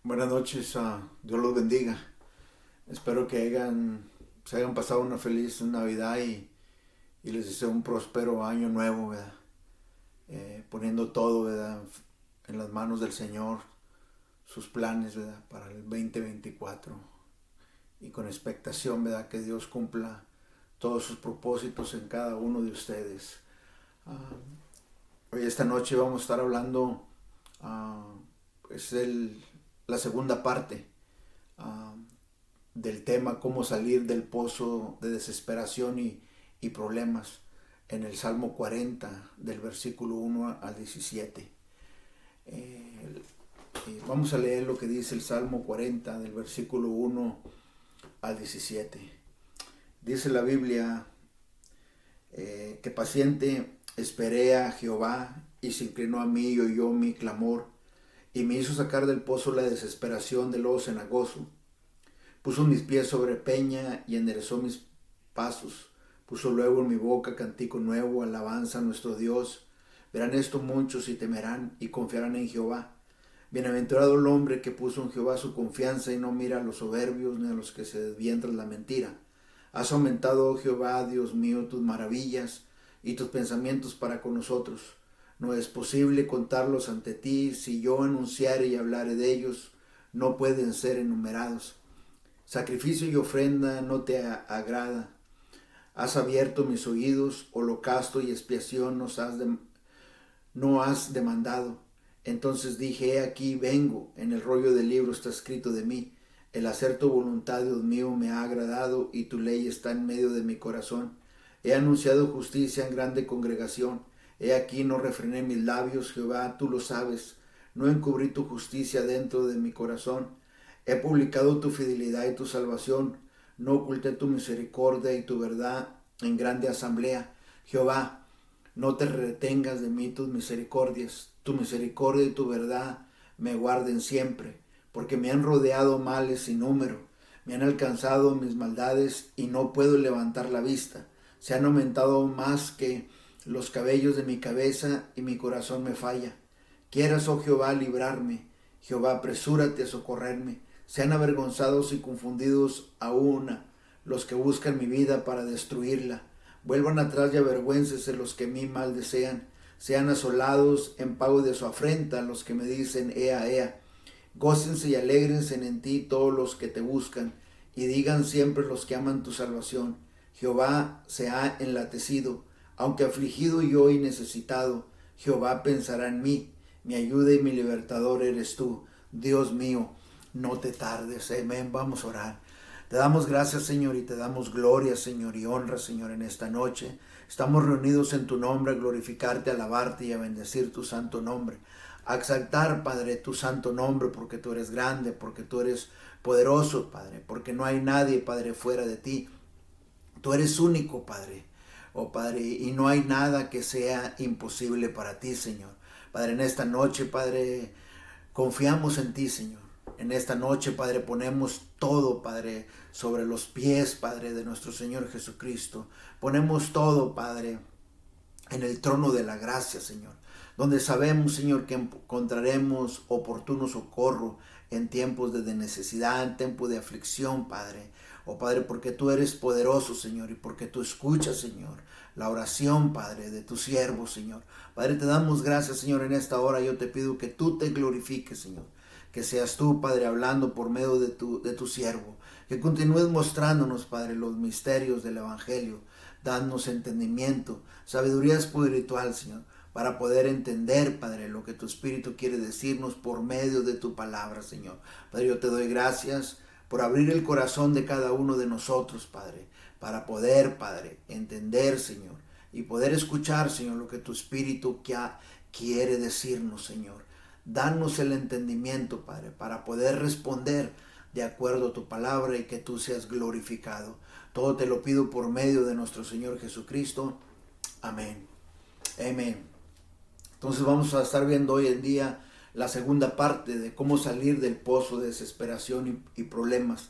Buenas noches, Dios los bendiga. Espero que se hayan pasado una feliz Navidad y les deseo un próspero año nuevo, ¿verdad? Poniendo todo, ¿verdad? En las manos del Señor, sus planes, ¿verdad? Para el 2024 y con expectación, ¿verdad? Que Dios cumpla todos sus propósitos en cada uno de ustedes. Ah, Hoy esta noche vamos a estar hablando, ah, es la segunda parte ah, del tema cómo salir del pozo de desesperación y problemas en el Salmo 40 del versículo 1 al 17. Vamos a leer lo que dice el Salmo 40 del versículo 1 al 17. Dice la Biblia que paciente esperé a Jehová y se inclinó a mí y oyó mi clamor y me hizo sacar del pozo la desesperación del lodo cenagoso. Puso mis pies sobre peña y enderezó mis pasos. Puso luego en mi boca cantico nuevo, alabanza a nuestro Dios. Verán esto muchos y temerán y confiarán en Jehová. Bienaventurado el hombre que puso en Jehová su confianza y no mira a los soberbios ni a los que se desvían tras la mentira. Has aumentado, oh Jehová, Dios mío, tus maravillas y tus pensamientos para con nosotros. No es posible contarlos ante ti. Si yo anunciare y hablare de ellos, no pueden ser enumerados. Sacrificio y ofrenda no te agrada. Has abierto mis oídos, holocausto y expiación no has demandado. Entonces dije, he aquí vengo, en el rollo del libro está escrito de mí. El hacer tu voluntad, Dios mío, me ha agradado y tu ley está en medio de mi corazón. He anunciado justicia en grande congregación. He aquí no refrené mis labios, Jehová, tú lo sabes. No encubrí tu justicia dentro de mi corazón. He publicado tu fidelidad y tu salvación. No oculté tu misericordia y tu verdad en grande asamblea. Jehová, no te retengas de mí tus misericordias. Tu misericordia y tu verdad me guarden siempre, porque me han rodeado males sin número. Me han alcanzado mis maldades y no puedo levantar la vista. Se han aumentado más que los cabellos de mi cabeza y mi corazón me falla. Quieras, oh Jehová, librarme. Jehová, apresúrate a socorrerme. Sean avergonzados y confundidos a una los que buscan mi vida para destruirla. Vuelvan atrás y avergüéncese los que mi mal desean. Sean asolados en pago de su afrenta los que me dicen, ea, ea. Gócense y alégrense en ti todos los que te buscan, y digan siempre los que aman tu salvación. Jehová se ha enlatecido, aunque afligido yo y necesitado, Jehová pensará en mí. Mi ayuda y mi libertador eres tú. Dios mío, no te tardes. Amén. Vamos a orar. Te damos gracias, Señor, y te damos gloria, Señor, y honra, Señor, en esta noche. Estamos reunidos en tu nombre a glorificarte, a alabarte y a bendecir tu santo nombre. A exaltar, Padre, tu santo nombre, porque tú eres grande, porque tú eres poderoso, Padre, porque no hay nadie, Padre, fuera de ti. Tú eres único, Padre. Oh, Padre, y no hay nada que sea imposible para ti, Señor. Padre, en esta noche, Padre, confiamos en ti, Señor. En esta noche, Padre, ponemos todo, Padre, sobre los pies, Padre, de nuestro Señor Jesucristo. Ponemos todo, Padre, en el trono de la gracia, Señor, donde sabemos, Señor, que encontraremos oportuno socorro en tiempos de necesidad, en tiempos de aflicción, Padre. Oh Padre, porque tú eres poderoso, Señor, y porque tú escuchas, Señor, la oración, Padre, de tu siervo, Señor. Padre, te damos gracias, Señor, en esta hora. Yo te pido que tú te glorifiques, Señor. Que seas tú, Padre, hablando por medio de tu siervo. Que continúes mostrándonos, Padre, los misterios del Evangelio. Danos entendimiento, sabiduría espiritual, Señor, para poder entender, Padre, lo que tu Espíritu quiere decirnos por medio de tu palabra, Señor. Padre, yo te doy gracias por abrir el corazón de cada uno de nosotros, Padre, para poder, Padre, entender, Señor, y poder escuchar, Señor, lo que tu Espíritu quiere decirnos, Señor. Danos el entendimiento, Padre, para poder responder de acuerdo a tu palabra y que tú seas glorificado. Todo te lo pido por medio de nuestro Señor Jesucristo. Amén. Amén. Entonces vamos a estar viendo hoy en día la segunda parte de cómo salir del pozo de desesperación y problemas.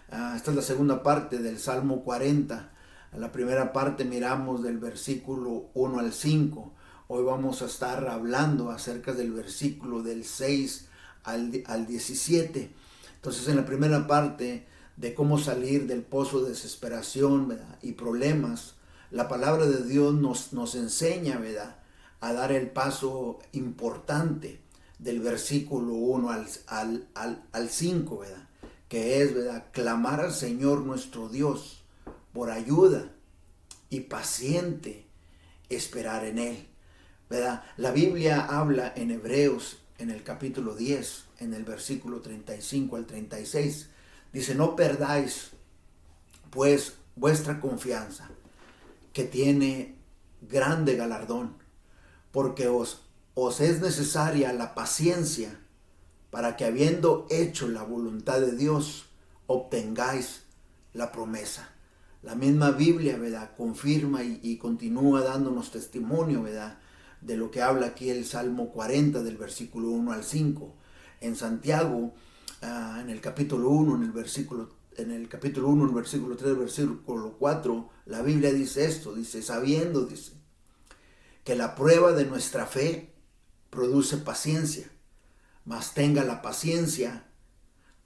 Esta es la segunda parte del Salmo 40. En la primera parte miramos del versículo 1 al 5. Hoy vamos a estar hablando acerca del versículo del 6 al 17. Entonces, en la primera parte de cómo salir del pozo de desesperación, ¿verdad?, y problemas, la palabra de Dios nos enseña, ¿verdad?, a dar el paso importante del versículo 1 al 5, ¿verdad?, que es, ¿verdad?, clamar al Señor nuestro Dios por ayuda y paciente esperar en Él, ¿verdad? La Biblia habla en Hebreos, en el capítulo 10, en el versículo 35 al 36, dice: no perdáis pues vuestra confianza, que tiene grande galardón, porque os es necesaria la paciencia, para que, habiendo hecho la voluntad de Dios, obtengáis la promesa. La misma Biblia, ¿verdad?, confirma y continúa dándonos testimonio, ¿verdad?, de lo que habla aquí el Salmo 40 del versículo 1 al 5. En Santiago, en el capítulo 1, en el capítulo 1, el versículo 3, versículo 4, la Biblia dice esto, dice: sabiendo, dice, que la prueba de nuestra fe produce paciencia, mas tenga la paciencia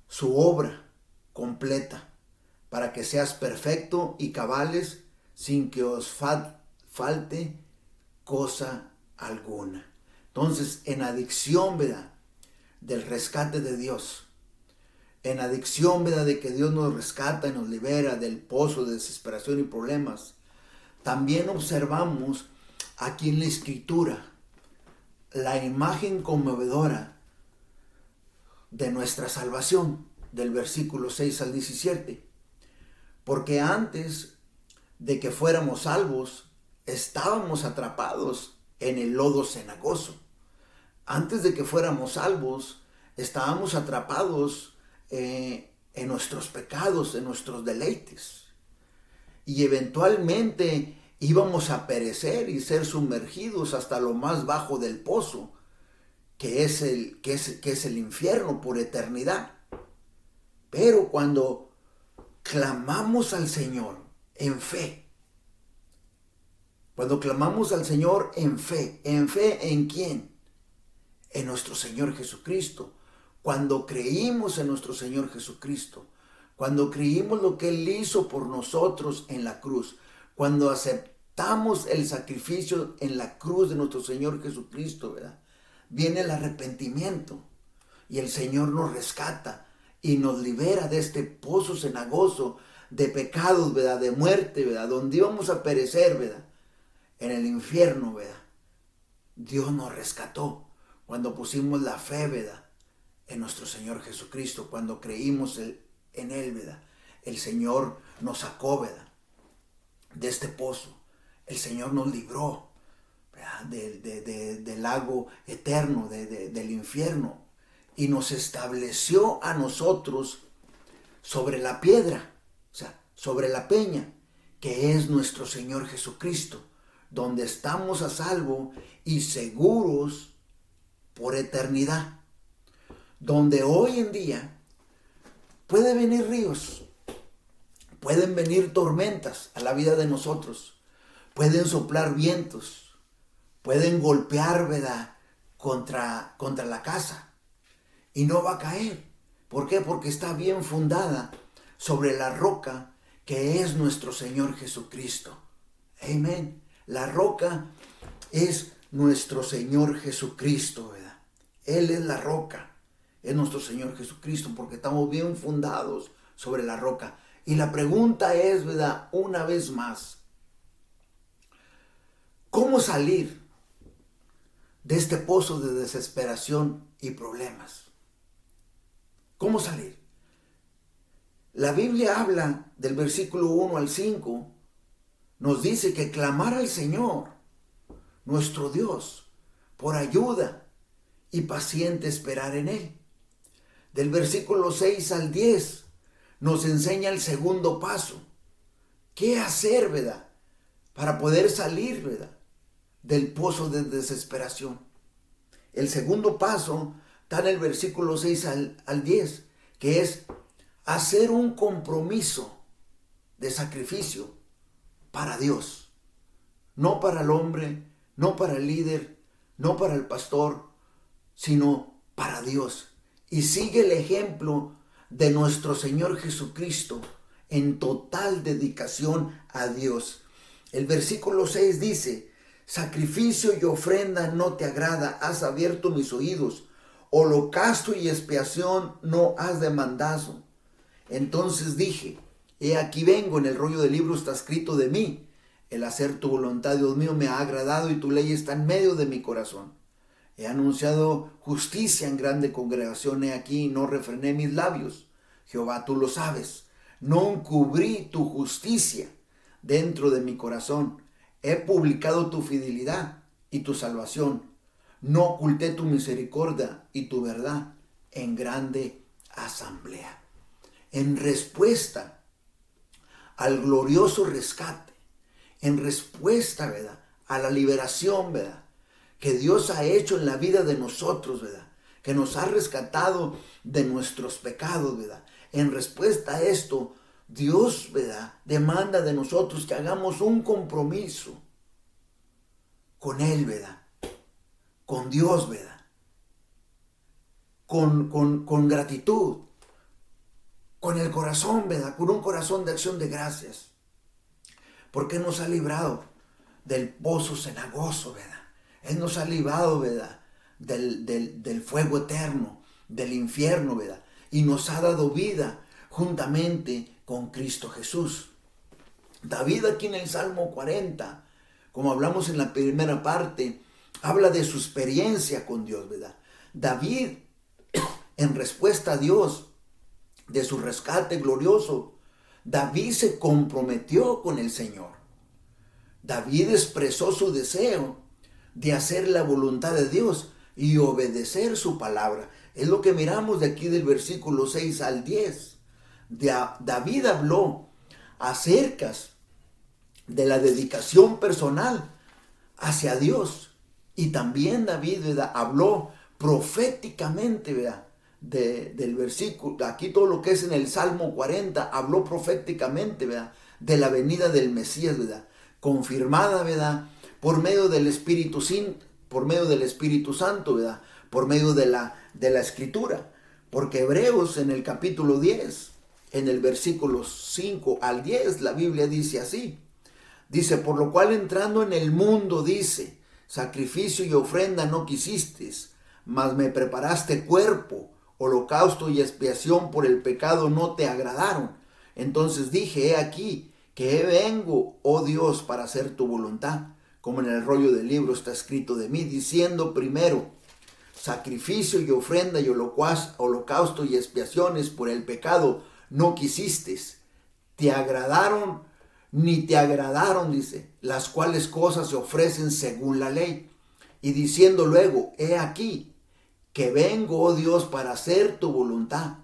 su obra completa, para que seas perfecto y cabales, sin que os falte cosa alguna. Entonces, en adicción, ¿verdad?, del rescate de Dios, en adicción, ¿verdad?, de que Dios nos rescata y nos libera del pozo de desesperación y problemas, también observamos aquí en la Escritura la imagen conmovedora de nuestra salvación, del versículo 6 al 17. Porque antes de que fuéramos salvos, estábamos atrapados en el lodo cenagoso. Antes de que fuéramos salvos, estábamos atrapados en nuestros pecados, en nuestros deleites. Y eventualmente íbamos a perecer y ser sumergidos hasta lo más bajo del pozo, que es el infierno por eternidad. Pero cuando clamamos al Señor en fe, ¿en fe en quién? En nuestro Señor Jesucristo. Cuando creímos en nuestro Señor Jesucristo, cuando creímos lo que Él hizo por nosotros en la cruz, cuando aceptamos el sacrificio en la cruz de nuestro Señor Jesucristo, ¿verdad?, viene el arrepentimiento y el Señor nos rescata y nos libera de este pozo cenagoso de pecados, ¿verdad?, de muerte, ¿verdad?, donde íbamos a perecer, ¿verdad?, en el infierno, ¿verdad? Dios nos rescató cuando pusimos la fe, ¿verdad?, en nuestro Señor Jesucristo, cuando creímos en Él, ¿verdad? El Señor nos sacó, ¿verdad?, de este pozo. El Señor nos libró, ¿verdad?, del lago eterno, del infierno, y nos estableció a nosotros sobre la piedra, o sea, sobre la peña, que es nuestro Señor Jesucristo, donde estamos a salvo y seguros por eternidad. Donde hoy en día pueden venir ríos, pueden venir tormentas a la vida de nosotros, pueden soplar vientos, pueden golpear, ¿verdad?, contra la casa, y no va a caer. ¿Por qué? Porque está bien fundada sobre la roca que es nuestro Señor Jesucristo. Amén. La roca es nuestro Señor Jesucristo, ¿verdad? Él es la roca, es nuestro Señor Jesucristo, porque estamos bien fundados sobre la roca. Y la pregunta es, ¿verdad?, una vez más, ¿cómo salir de este pozo de desesperación y problemas? ¿Cómo salir? La Biblia habla del versículo 1 al 5, nos dice que clamar al Señor, nuestro Dios, por ayuda y paciente esperar en Él. Del versículo 6 al 10 nos enseña el segundo paso. ¿Qué hacer, verdad?, para poder salir, verdad, del pozo de desesperación. El segundo paso está en el versículo 6 al 10, que es hacer un compromiso de sacrificio para Dios. No para el hombre, no para el líder, no para el pastor, sino para Dios. y sigue el ejemplo de nuestro Señor Jesucristo en total dedicación a Dios. El versículo 6 dice: sacrificio y ofrenda no te agrada, has abierto mis oídos, holocausto y expiación no has demandado. Entonces dije: he aquí vengo, en el rollo del libro está escrito de mí. El hacer tu voluntad, Dios mío, me ha agradado, y tu ley está en medio de mi corazón. He anunciado justicia en grande congregación, he aquí, no refrené mis labios. Jehová, tú lo sabes. No encubrí tu justicia dentro de mi corazón. He publicado tu fidelidad y tu salvación. No oculté tu misericordia y tu verdad en grande asamblea. En respuesta al glorioso rescate, en respuesta, ¿verdad?, a la liberación, ¿verdad?, que Dios ha hecho en la vida de nosotros, ¿verdad?, que nos ha rescatado de nuestros pecados, ¿verdad?, en respuesta a esto, Dios, ¿verdad?, demanda de nosotros que hagamos un compromiso con Él, ¿verdad?, con Dios, ¿verdad?, con gratitud, con el corazón, ¿verdad?, con un corazón de acción de gracias, porque nos ha librado del pozo cenagoso, ¿verdad? Él nos ha librado, ¿verdad?, del fuego eterno, del infierno, ¿verdad?, y nos ha dado vida juntamente con Cristo Jesús. David, aquí en el Salmo 40, como hablamos en la primera parte, habla de su experiencia con Dios, ¿verdad? David, en respuesta a Dios, de su rescate glorioso, David se comprometió con el Señor. David expresó su deseo de hacer la voluntad de Dios y obedecer su palabra. Es lo que miramos de aquí del versículo 6 al 10. David habló acerca de la dedicación personal hacia Dios. Y también David, ¿verdad?, habló proféticamente, ¿verdad?, del versículo, aquí todo lo que es en el Salmo 40, habló proféticamente, ¿verdad?, de la venida del Mesías, ¿verdad?, confirmada, ¿verdad?, por medio del Espíritu Santo, ¿verdad?, por medio de la Escritura. Porque Hebreos, en el capítulo 10, en el versículo 5 al 10, la Biblia dice así. Dice: por lo cual, entrando en el mundo, dice, sacrificio y ofrenda no quisiste, mas me preparaste cuerpo, holocausto y expiación por el pecado no te agradaron. Entonces dije: he aquí que vengo, oh Dios, para hacer tu voluntad, como en el rollo del libro está escrito de mí, diciendo primero: sacrificio y ofrenda y holocausto y expiaciones por el pecado no quisiste, te agradaron, ni te agradaron, dice, las cuales cosas se ofrecen según la ley. Y diciendo luego: he aquí que vengo, oh Dios, para hacer tu voluntad.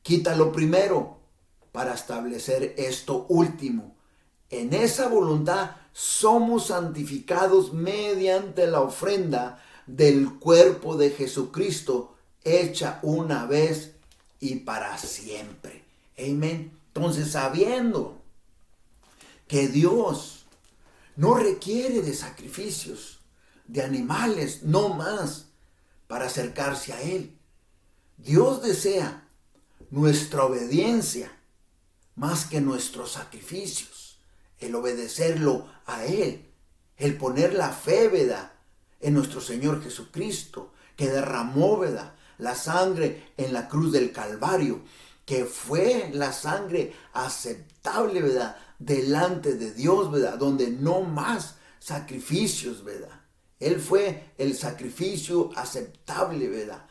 Quita lo primero para establecer esto último. En esa voluntad somos santificados mediante la ofrenda del cuerpo de Jesucristo, hecha una vez y para siempre. Amén. Entonces, sabiendo que Dios no requiere de sacrificios, de animales, no más, para acercarse a Él. Dios desea nuestra obediencia más que nuestros sacrificios, el obedecerlo a Él, el poner la fe, ¿verdad?, en nuestro Señor Jesucristo, que derramó, ¿verdad?, la sangre en la cruz del Calvario, que fue la sangre aceptable, ¿verdad?, delante de Dios, ¿verdad?, donde no más sacrificios, ¿verdad? Él fue el sacrificio aceptable, ¿verdad?,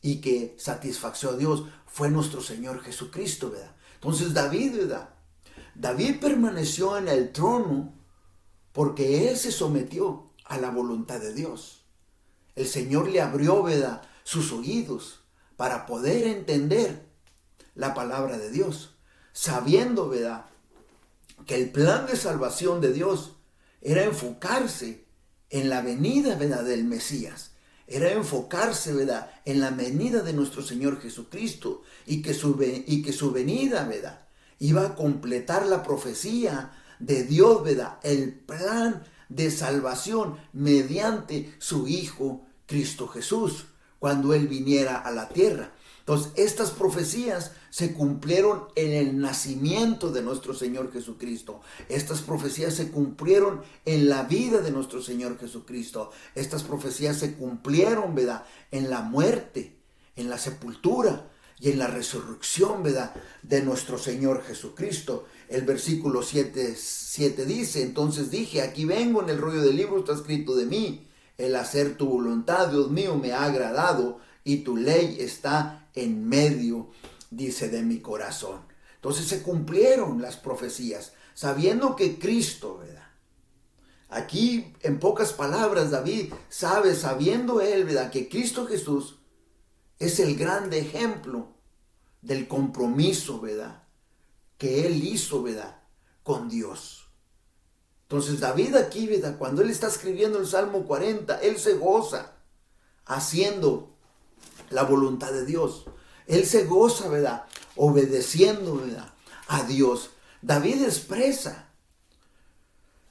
y que satisfació a Dios, fue nuestro Señor Jesucristo, ¿verdad? Entonces David, ¿verdad?, David permaneció en el trono porque él se sometió a la voluntad de Dios. El Señor le abrió, ¿verdad?, sus oídos para poder entender la palabra de Dios, sabiendo, ¿verdad?, que el plan de salvación de Dios era enfocarse en la venida, ¿verdad?, del Mesías. Era enfocarse, ¿verdad?, en la venida de nuestro Señor Jesucristo, y que su venida, ¿verdad?, iba a completar la profecía de Dios, ¿verdad?, el plan de salvación mediante su Hijo Cristo Jesús, cuando Él viniera a la tierra. Entonces, estas profecías se cumplieron en el nacimiento de nuestro Señor Jesucristo. Estas profecías se cumplieron en la vida de nuestro Señor Jesucristo. Estas profecías se cumplieron, ¿verdad?, en la muerte, en la sepultura y en la resurrección, ¿verdad?, de nuestro Señor Jesucristo. El versículo 7 dice: entonces dije, aquí vengo, en el rollo del libro está escrito de mí, el hacer tu voluntad, Dios mío, me ha agradado, y tu ley está en medio, dice, de mi corazón. Entonces se cumplieron las profecías, sabiendo que Cristo, ¿verdad? Aquí, en pocas palabras, David sabe, sabiendo él, ¿verdad?, que Cristo Jesús es el grande ejemplo del compromiso, ¿verdad?, que él hizo, ¿verdad?, con Dios. Entonces David aquí, ¿verdad?, cuando él está escribiendo el Salmo 40, él se goza haciendo la voluntad de Dios. Él se goza, ¿verdad?, obedeciendo, ¿verdad?, a Dios. David expresa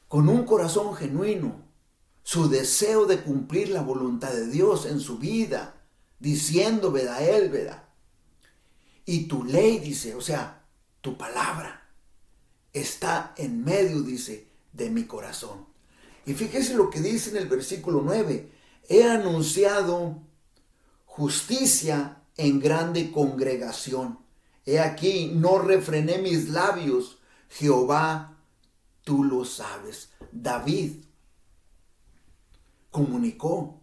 con un corazón genuino su deseo de cumplir la voluntad de Dios en su vida, diciendo, ¿verdad?, él, ¿verdad?, y tu ley, dice, o sea, tu palabra está en medio, dice, de mi corazón. Y fíjese lo que dice en el versículo 9: he anunciado justicia en grande congregación. He aquí, no refrené mis labios. Jehová, tú lo sabes. David comunicó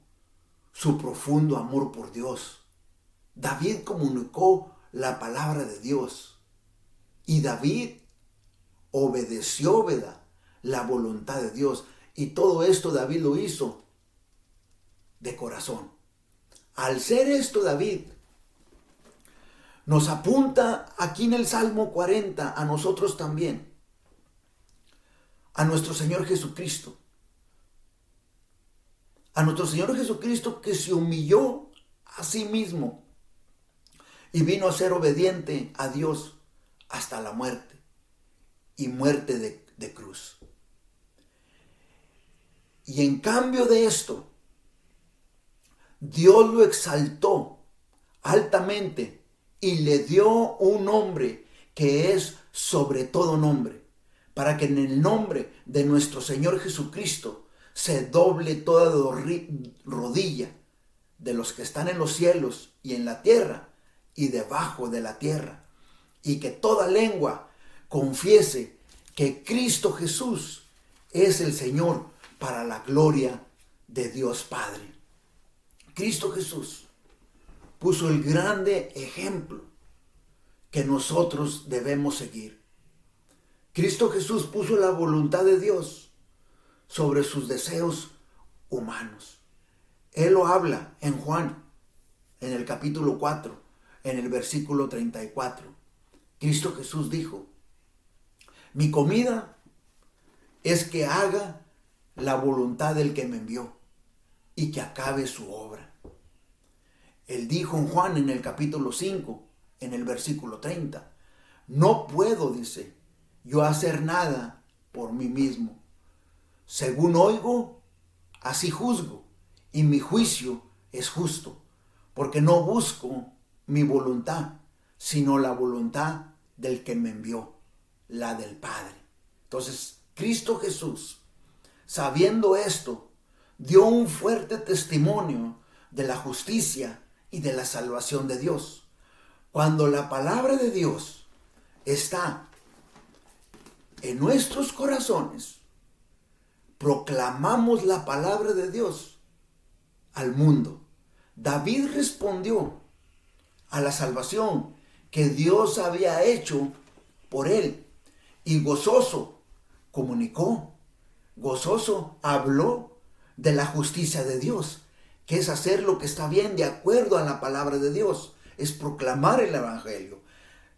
su profundo amor por Dios. David comunicó la palabra de Dios. Y David obedeció, ¿verdad?, la voluntad de Dios. Y todo esto David lo hizo de corazón. Al ser esto, David nos apunta aquí en el Salmo 40 a nosotros también, a nuestro Señor Jesucristo. A nuestro Señor Jesucristo, que se humilló a sí mismo y vino a ser obediente a Dios hasta la muerte, y muerte de cruz. Y en cambio de esto, Dios lo exaltó altamente y le dio un nombre que es sobre todo nombre, para que en el nombre de nuestro Señor Jesucristo se doble toda rodilla de los que están en los cielos y en la tierra y debajo de la tierra, y que toda lengua confiese que Cristo Jesús es el Señor, para la gloria de Dios Padre. Cristo Jesús puso el grande ejemplo que nosotros debemos seguir. Cristo Jesús puso la voluntad de Dios sobre sus deseos humanos. Él lo habla en Juan, en el capítulo 4, en el versículo 34. Cristo Jesús dijo: mi comida es que haga la voluntad del que me envió y que acabe su obra. Él dijo en Juan, en el capítulo 5, en el versículo 30, no puedo, dice, yo hacer nada por mí mismo. Según oigo, así juzgo, y mi juicio es justo, porque no busco mi voluntad, sino la voluntad del que me envió, la del Padre. Entonces, Cristo Jesús, sabiendo esto, dio un fuerte testimonio de la justicia y de la salvación de Dios. Cuando la palabra de Dios está en nuestros corazones, proclamamos la palabra de Dios al mundo. David respondió a la salvación que Dios había hecho por él, y gozoso comunicó, gozoso habló de la justicia de Dios, que es hacer lo que está bien de acuerdo a la palabra de Dios, es proclamar el evangelio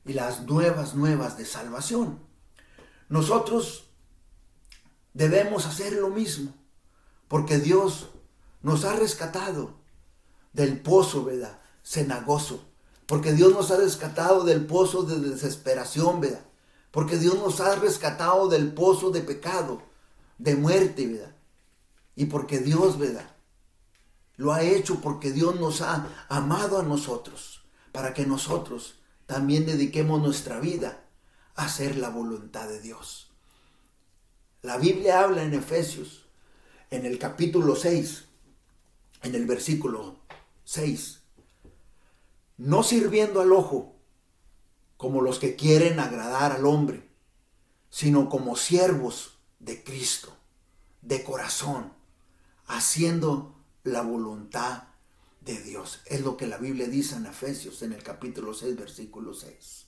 y las nuevas de salvación. Nosotros debemos hacer lo mismo, porque Dios nos ha rescatado del pozo, ¿verdad?, cenagoso, porque Dios nos ha rescatado del pozo de desesperación, ¿verdad?, porque Dios nos ha rescatado del pozo de pecado, de muerte, ¿verdad?, y porque Dios, ¿verdad?, lo ha hecho, porque Dios nos ha amado a nosotros, para que nosotros también dediquemos nuestra vida a hacer la voluntad de Dios. La Biblia habla en Efesios, en el capítulo 6, en el versículo 6, no sirviendo al ojo como los que quieren agradar al hombre, sino como siervos de Cristo, de corazón, haciendo la voluntad de Dios. Es lo que la Biblia dice en Efesios, en el capítulo 6, versículo 6.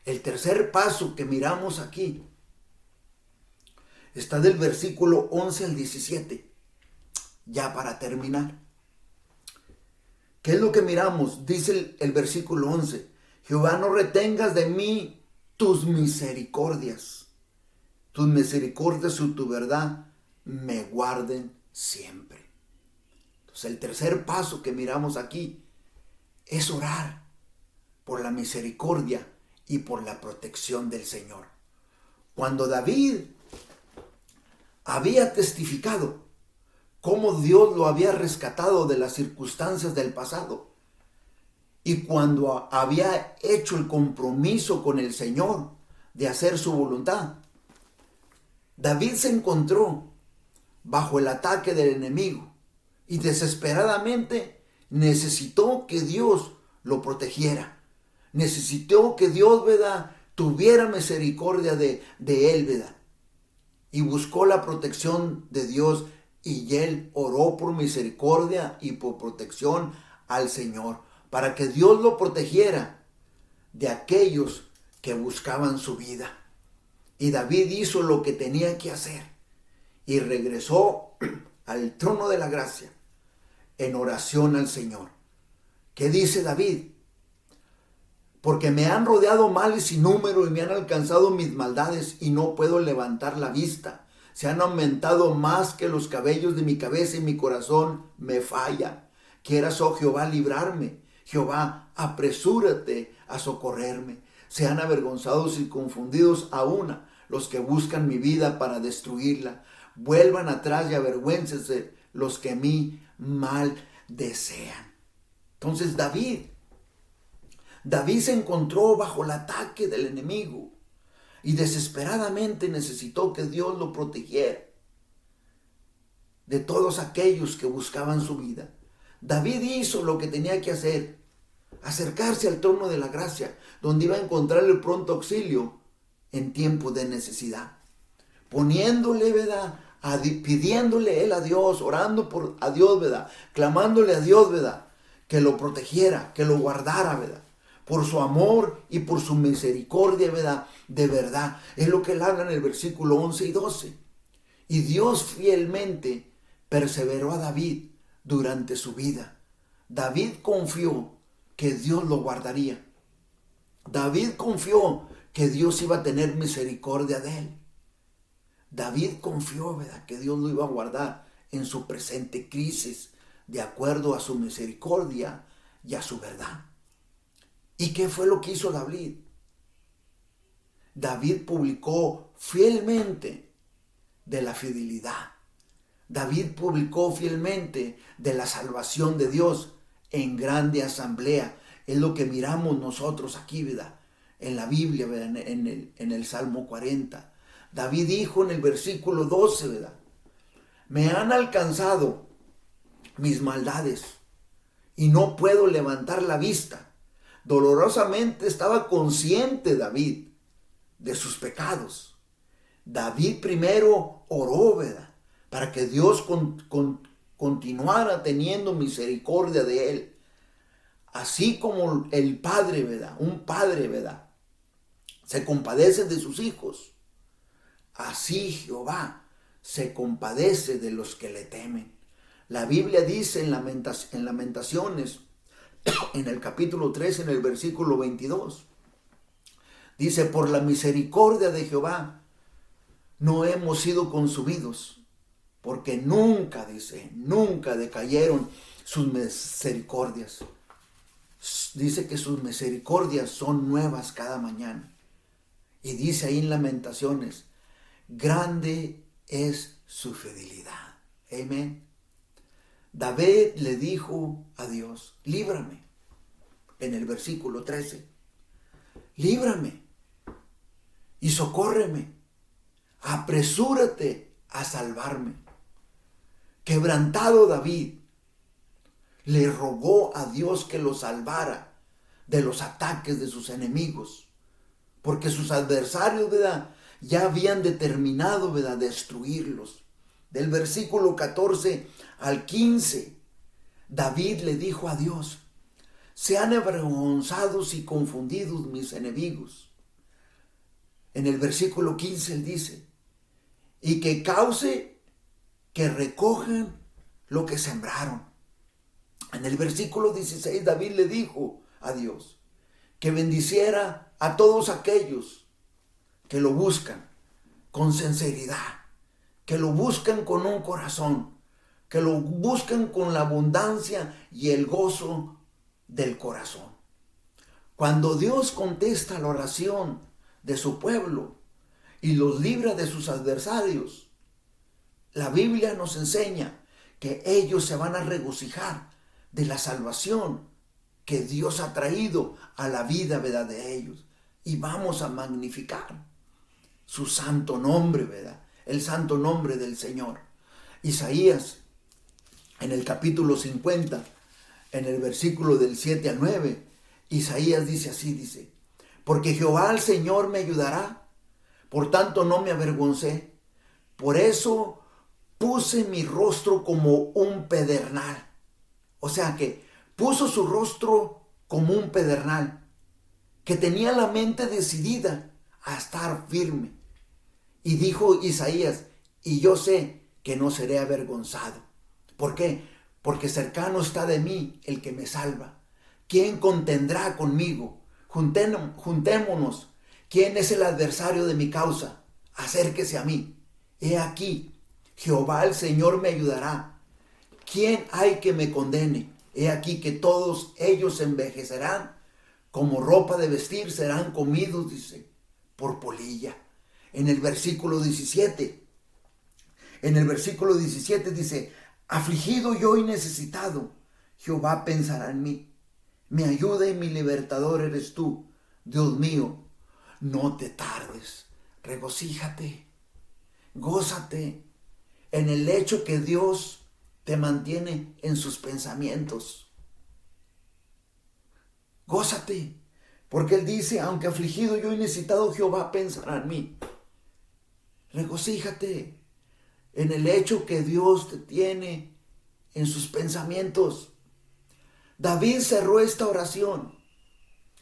El tercer paso que miramos aquí está del versículo 11 al 17, ya para terminar. ¿Qué es lo que miramos? Dice el versículo 11, Jehová, no retengas de mí tus misericordias y tu verdad me guarden siempre. Entonces el tercer paso que miramos aquí es orar por la misericordia y por la protección del Señor. Cuando David había testificado cómo Dios lo había rescatado de las circunstancias del pasado, y cuando había hecho el compromiso con el Señor de hacer su voluntad, David se encontró bajo el ataque del enemigo y desesperadamente necesitó que Dios lo protegiera. Necesitó que Dios, ¿verdad?, tuviera misericordia de él, ¿verdad? Y buscó la protección de Dios, y él oró por misericordia y por protección al Señor, para que Dios lo protegiera de aquellos que buscaban su vida. Y David hizo lo que tenía que hacer y regresó al trono de la gracia en oración al Señor. ¿Qué dice David? Porque me han rodeado males sin número y me han alcanzado mis maldades y no puedo levantar la vista. Se han aumentado más que los cabellos de mi cabeza y mi corazón me falla. Quieras, oh Jehová, librarme. Jehová, apresúrate a socorrerme. Sean avergonzados y confundidos aún los que buscan mi vida para destruirla. Vuelvan atrás y avergüéncense los que mí mal desean. Entonces David se encontró bajo el ataque del enemigo y desesperadamente necesitó que Dios lo protegiera de todos aquellos que buscaban su vida. David hizo lo que tenía que hacer, acercarse al trono de la gracia, donde iba a encontrar el pronto auxilio en tiempo de necesidad, poniéndole, ¿verdad?, pidiéndole él a Dios, orando a Dios, ¿verdad?, clamándole a Dios, ¿verdad?, que lo protegiera, que lo guardara, ¿verdad?, por su amor y por su misericordia, ¿verdad?, de verdad. Es lo que él habla en el versículo 11 y 12. Y Dios fielmente perseveró a David durante su vida. David confió que Dios lo guardaría. David confió que Dios iba a tener misericordia de él. David confió, ¿verdad?, que Dios lo iba a guardar en su presente crisis, de acuerdo a su misericordia y a su verdad. ¿Y qué fue lo que hizo David? David publicó fielmente de la fidelidad. David publicó fielmente de la salvación de Dios en grande asamblea. Es lo que miramos nosotros aquí, ¿verdad?, en la Biblia, ¿verdad?, en el Salmo 40. David dijo en el versículo 12, ¿verdad?, me han alcanzado mis maldades y no puedo levantar la vista. Dolorosamente estaba consciente David de sus pecados. David primero oró, ¿verdad?, para que Dios continuara teniendo misericordia de él. Así como el padre, ¿verdad?, un padre, ¿verdad?, se compadece de sus hijos, así Jehová se compadece de los que le temen. La Biblia dice en Lamentaciones, en el capítulo 3, en el versículo 22, dice, por la misericordia de Jehová no hemos sido consumidos, porque nunca, dice, nunca decayeron sus misericordias. Dice que sus misericordias son nuevas cada mañana. Y dice ahí en Lamentaciones, grande es su fidelidad. Amén. David le dijo a Dios, líbrame. en el versículo 13, líbrame y socórreme, apresúrate a salvarme. Quebrantado David, le rogó a Dios que lo salvara de los ataques de sus enemigos, porque sus adversarios, ¿verdad?, ya habían determinado, ¿verdad?, destruirlos. Del versículo 14 al 15, David le dijo a Dios: sean avergonzados y confundidos mis enemigos. En el versículo 15 él dice: y que cause que recojan lo que sembraron. En el versículo 16 David le dijo a Dios que bendiciera a todos aquellos que lo buscan con sinceridad, que lo buscan con un corazón, que lo buscan con la abundancia y el gozo del corazón. Cuando Dios contesta la oración de su pueblo y los libra de sus adversarios, la Biblia nos enseña que ellos se van a regocijar de la salvación que Dios ha traído a la vida, ¿verdad?, de ellos. Y vamos a magnificar su santo nombre, ¿verdad?, el santo nombre del Señor. Isaías, en el capítulo 50, en el versículo del 7 al 9, Isaías dice así, dice: porque Jehová el Señor me ayudará, por tanto no me avergoncé. Por eso puse mi rostro como un pedernal. O sea que puso su rostro como un pedernal, que tenía la mente decidida a estar firme. Y dijo Isaías: y yo sé que no seré avergonzado. ¿Por qué? Porque cercano está de mí el que me salva. ¿Quién contendrá conmigo? Juntémonos. ¿Quién es el adversario de mi causa? Acérquese a mí. He aquí, Jehová el Señor me ayudará. ¿Quién hay que me condene? He aquí que todos ellos envejecerán, como ropa de vestir serán comidos, dice, por polilla. En el versículo 17 dice: afligido yo y necesitado, Jehová pensará en mí. Mi ayuda y mi libertador eres tú, Dios mío. No te tardes, regocíjate, gózate en el hecho que Dios te mantiene en sus pensamientos. Gózate, porque Él dice: aunque afligido yo y necesitado, Jehová pensará en mí. Regocíjate en el hecho que Dios te tiene en sus pensamientos. David cerró esta oración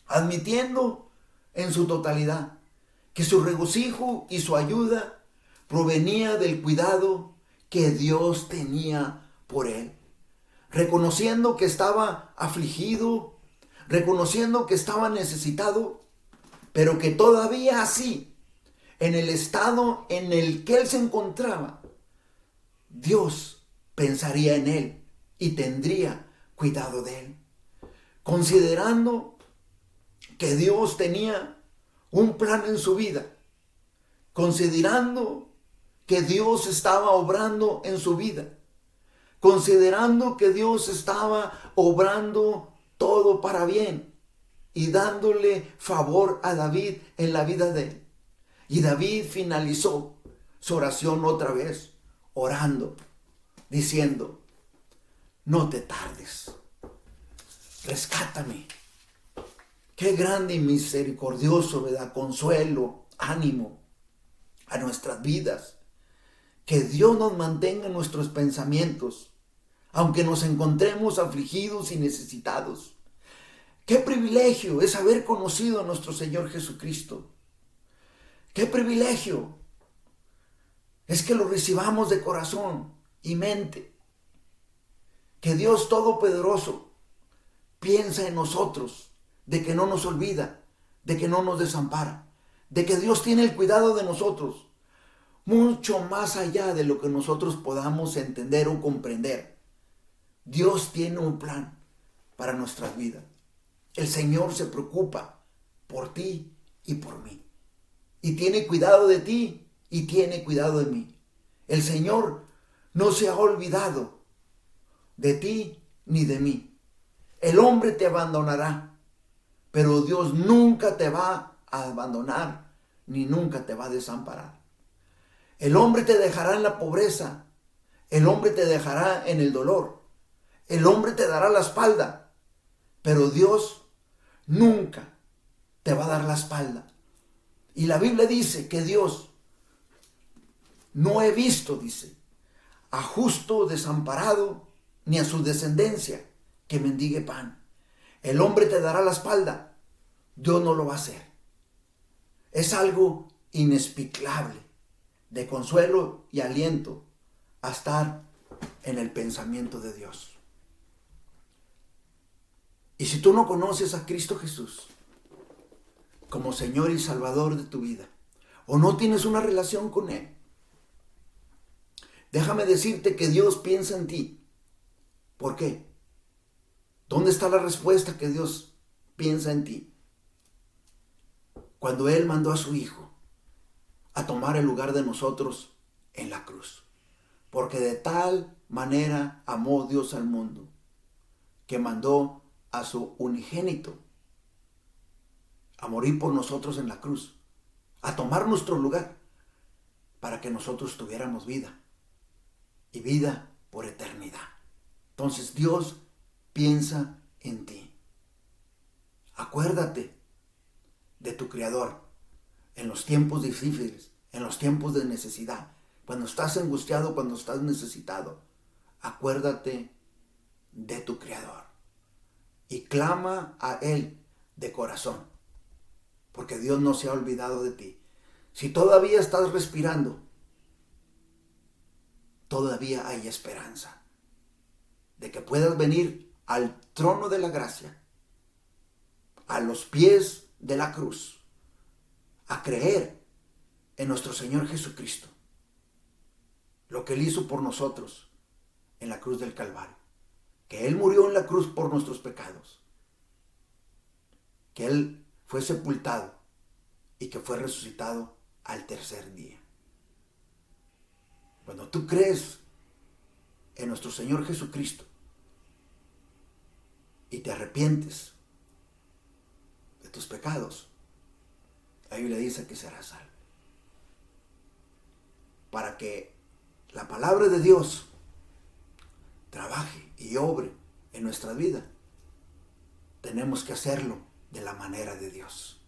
admitiendo en su totalidad que su regocijo y su ayuda provenía del cuidado que Dios tenía por él, reconociendo que estaba afligido, reconociendo que estaba necesitado, pero que todavía así, en el estado en el que él se encontraba, Dios pensaría en él y tendría cuidado de él, considerando que Dios tenía un plan en su vida, considerando que Dios estaba obrando en su vida, considerando que Dios estaba obrando todo para bien y dándole favor a David en la vida de él. Y David finalizó su oración otra vez, orando, diciendo: no te tardes, rescátame. Qué grande y misericordioso, ¿verdad?, consuelo, ánimo a nuestras vidas. Que Dios nos mantenga en nuestros pensamientos, aunque nos encontremos afligidos y necesitados. Qué privilegio es haber conocido a nuestro Señor Jesucristo. Qué privilegio es que lo recibamos de corazón y mente. Que Dios Todopoderoso piensa en nosotros, de que no nos olvida, de que no nos desampara, de que Dios tiene el cuidado de nosotros, mucho más allá de lo que nosotros podamos entender o comprender. Dios tiene un plan para nuestras vidas. El Señor se preocupa por ti y por mí. Y tiene cuidado de ti y tiene cuidado de mí. El Señor no se ha olvidado de ti ni de mí. El hombre te abandonará, pero Dios nunca te va a abandonar, ni nunca te va a desamparar. El hombre te dejará en la pobreza, el hombre te dejará en el dolor, el hombre te dará la espalda, pero Dios nunca te va a dar la espalda. Y la Biblia dice que Dios no he visto, dice, a justo desamparado, ni a su descendencia que mendigue pan. El hombre te dará la espalda, Dios no lo va a hacer. Es algo inexplicable, de consuelo y aliento a estar en el pensamiento de Dios. Y si tú no conoces a Cristo Jesús como Señor y Salvador de tu vida, o no tienes una relación con Él, déjame decirte que Dios piensa en ti. ¿Por qué? ¿Dónde está la respuesta que Dios piensa en ti? Cuando Él mandó a su Hijo a tomar el lugar de nosotros en la cruz. Porque de tal manera amó Dios al mundo, que mandó a su unigénito a morir por nosotros en la cruz, a tomar nuestro lugar, para que nosotros tuviéramos vida, y vida por eternidad. Entonces Dios piensa en ti. Acuérdate de tu Creador en los tiempos difíciles, en los tiempos de necesidad. Cuando estás angustiado, cuando estás necesitado, acuérdate de tu Creador y clama a Él de corazón, porque Dios no se ha olvidado de ti. Si todavía estás respirando, todavía hay esperanza de que puedas venir al trono de la gracia, a los pies de la cruz, a creer en nuestro Señor Jesucristo, lo que Él hizo por nosotros en la cruz del Calvario, que Él murió en la cruz por nuestros pecados, que Él fue sepultado y que fue resucitado al tercer día. Cuando tú crees en nuestro Señor Jesucristo y te arrepientes de tus pecados, la Biblia dice que serás salvo. Para que la palabra de Dios trabaje y obre en nuestra vida, tenemos que hacerlo de la manera de Dios.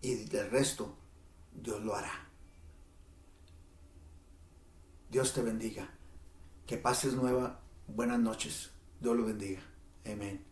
Y del resto, Dios lo hará. Dios te bendiga. Que pases buenas noches. Dios lo bendiga. Amén.